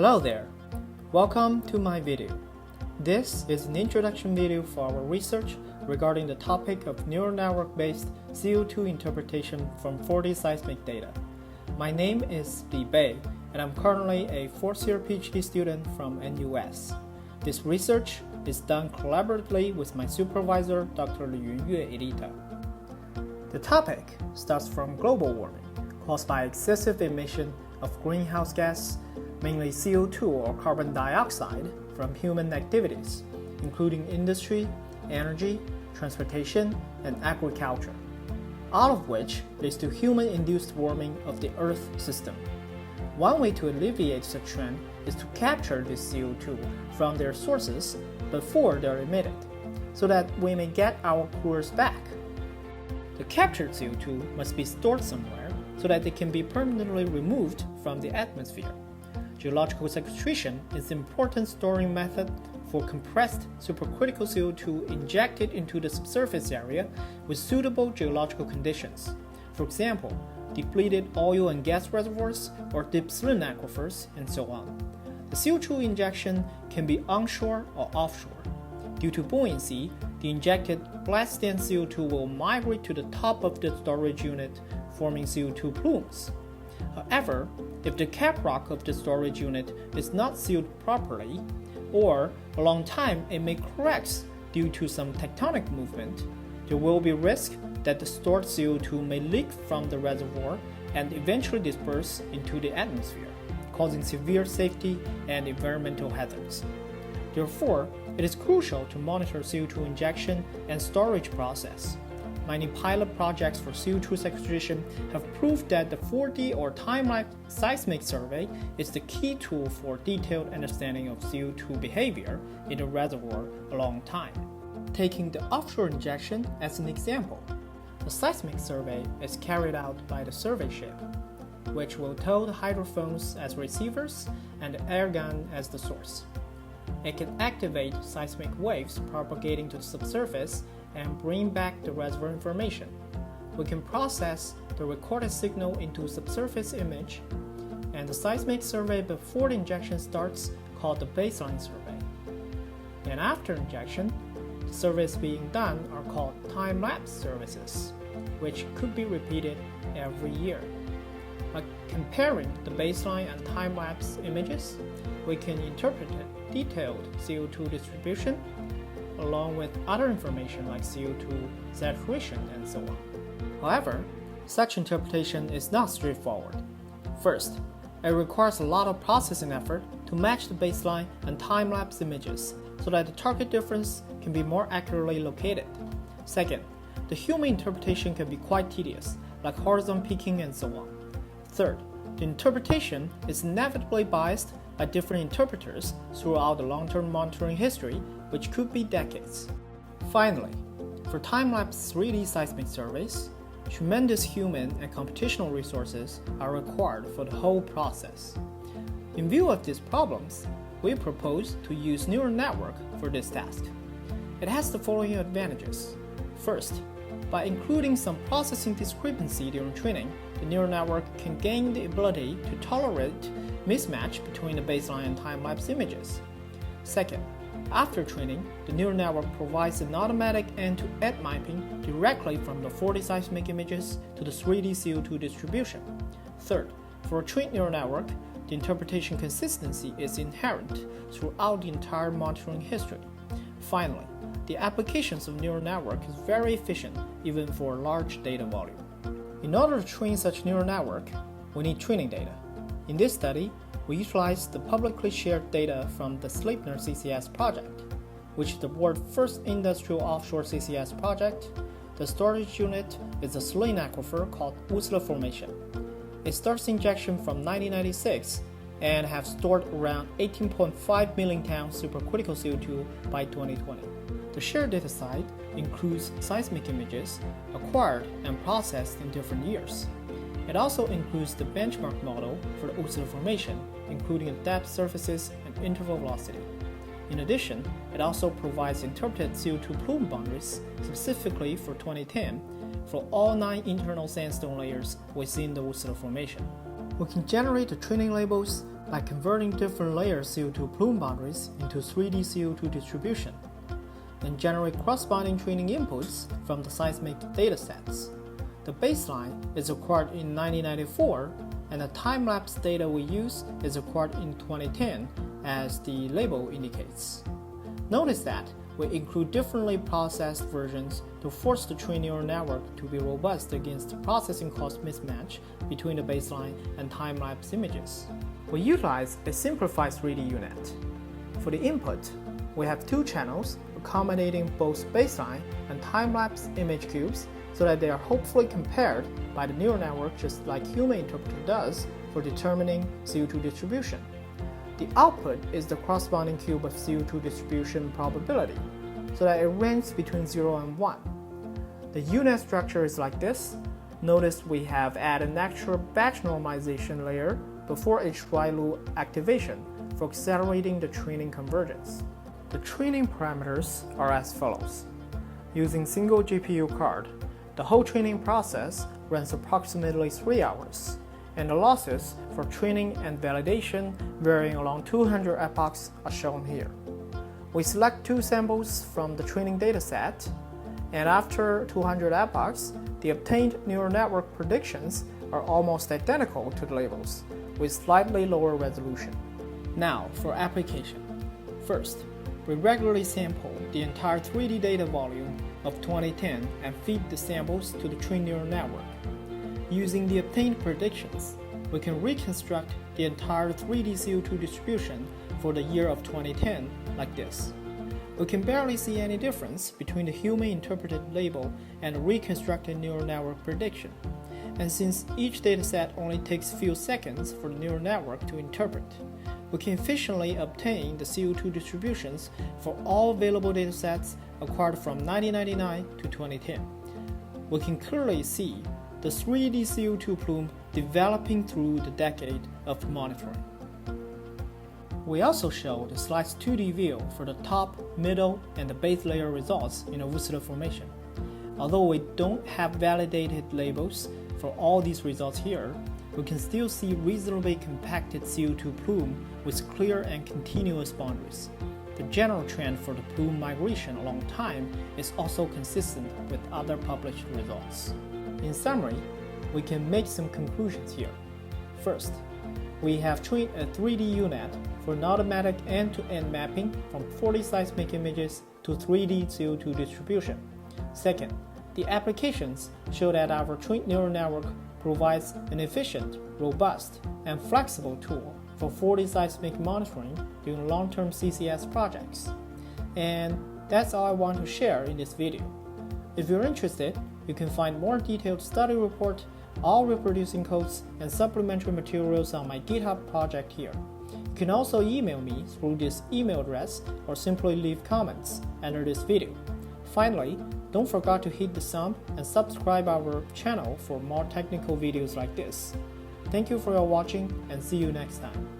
Hello there! Welcome to my video. This is an introduction video for our research regarding the topic of neural network-based CO2 interpretation from 4D seismic data. My name is Li Bei, and I'm currently a fourth-year PhD student from NUS. This research is done collaboratively with my supervisor, Dr. Yunye Edita. The topic starts from global warming, caused by excessive emission of greenhouse gas, mainly CO2 or carbon dioxide, from human activities, including industry, energy, transportation, and agriculture, all of which leads to human-induced warming of the Earth system. One way to alleviate such trend is to capture this CO2 from their sources before they're emitted, so that we may get our coolers back. The captured CO2 must be stored somewhere so that it can be permanently removed from the atmosphere. Geological sequestration is an important storing method for compressed supercritical CO2 injected into the subsurface area with suitable geological conditions. For example, depleted oil and gas reservoirs or deep saline aquifers, and so on. The CO2 injection can be onshore or offshore. Due to buoyancy, the injected blast dense CO2 will migrate to the top of the storage unit, forming CO2 plumes. However, if the cap rock of the storage unit is not sealed properly, or a long time it may crack due to some tectonic movement, there will be risk that the stored CO2 may leak from the reservoir and eventually disperse into the atmosphere, causing severe safety and environmental hazards. Therefore, it is crucial to monitor CO2 injection and storage process. Many pilot projects for CO2 sequestration have proved that the 4D or time-lapse seismic survey is the key tool for detailed understanding of CO2 behavior in a reservoir a long time. Taking the offshore injection as an example, the seismic survey is carried out by the survey ship, which will tow the hydrophones as receivers and the air gun as the source. It can activate seismic waves propagating to the subsurface and bring back the reservoir information. We can process the recorded signal into a subsurface image, and the seismic survey before the injection starts, called the baseline survey. And after injection, the surveys being done are called time-lapse services, which could be repeated every year. By comparing the baseline and time-lapse images, we can interpret detailed CO2 distribution, along with other information like CO2 saturation and so on. However, such interpretation is not straightforward. First, it requires a lot of processing effort to match the baseline and time-lapse images so that the target difference can be more accurately located. Second, the human interpretation can be quite tedious, like horizon peaking and so on. Third, the interpretation is inevitably biased by different interpreters throughout the long-term monitoring history, which could be decades. Finally, for time-lapse 3D seismic surveys, tremendous human and computational resources are required for the whole process. In view of these problems, we propose to use neural network for this task. It has the following advantages. First, by including some processing discrepancy during training, the neural network can gain the ability to tolerate mismatch between the baseline and time-lapse images. Second, after training, the neural network provides an automatic end-to-end mapping directly from the 4D seismic images to the 3D CO2 distribution. Third, for a trained neural network, the interpretation consistency is inherent throughout the entire monitoring history. Finally, the applications of neural network is very efficient even for a large data volume. In order to train such neural network, we need training data. In this study, we utilized the publicly shared data from the Sleipner CCS project, which is the world's first industrial offshore CCS project. The storage unit is a saline aquifer called Whistler Formation. It starts injection from 1996 and have stored around 18.5 million tons supercritical CO2 by 2020. The shared data set includes seismic images acquired and processed in different years. It also includes the benchmark model for the Whistler Formation, including the depth, surfaces, and interval velocity. In addition, it also provides interpreted CO2 plume boundaries specifically for 2010 for all 9 internal sandstone layers within the Whistler Formation. We can generate the training labels by converting different layer CO2 plume boundaries into 3D CO2 distribution, and generate corresponding training inputs from the seismic datasets. The baseline is acquired in 1994, and the time-lapse data we use is acquired in 2010, as the label indicates. Notice that we include differently processed versions to force the trained neural network to be robust against processing cost mismatch between the baseline and time-lapse images. We utilize a simplified 3D unit. For the input, we have two channels accommodating both baseline and time-lapse image cubes so that they are hopefully compared by the neural network just like human interpreter does for determining CO2 distribution. The output is the corresponding cube of CO2 distribution probability, so that it ranges between 0 and 1. The unit structure is like this. Notice we have added an extra batch normalization layer before each while loop activation for accelerating the training convergence. The training parameters are as follows. Using single GPU card, the whole training process runs approximately 3 hours, and the losses for training and validation varying along 200 epochs are shown here. We select two samples from the training dataset, and after 200 epochs, the obtained neural network predictions are almost identical to the labels, with slightly lower resolution. Now for application. First, we regularly sample the entire 3D data volume of 2010 and feed the samples to the trained neural network. Using the obtained predictions, we can reconstruct the entire 3D CO2 distribution for the year of 2010 like this. We can barely see any difference between the human-interpreted label and the reconstructed neural network prediction. And since each dataset only takes a few seconds for the neural network to interpret, we can efficiently obtain the CO2 distributions for all available datasets acquired from 1999 to 2010. We can clearly see the 3D CO2 plume developing through the decade of monitoring. We also show the slice 2D view for the top, middle, and the base layer results in a Whistler formation. Although we don't have validated labels for all these results here, we can still see reasonably compacted CO2 plume with clear and continuous boundaries. The general trend for the plume migration along time is also consistent with other published results. In summary, we can make some conclusions here. First, we have trained a 3D unit for an automatic end-to-end mapping from 40 seismic images to 3D CO2 distribution. Second, the applications show that our trained neural network provides an efficient, robust, and flexible tool for 4D seismic monitoring during long-term CCS projects. And that's all I want to share in this video. If you're interested, you can find more detailed study report, all reproducing codes, and supplementary materials on my GitHub project here. You can also email me through this email address or simply leave comments under this video. Finally, don't forget to hit the thumb and subscribe our channel for more technical videos like this. Thank you for your watching and see you next time.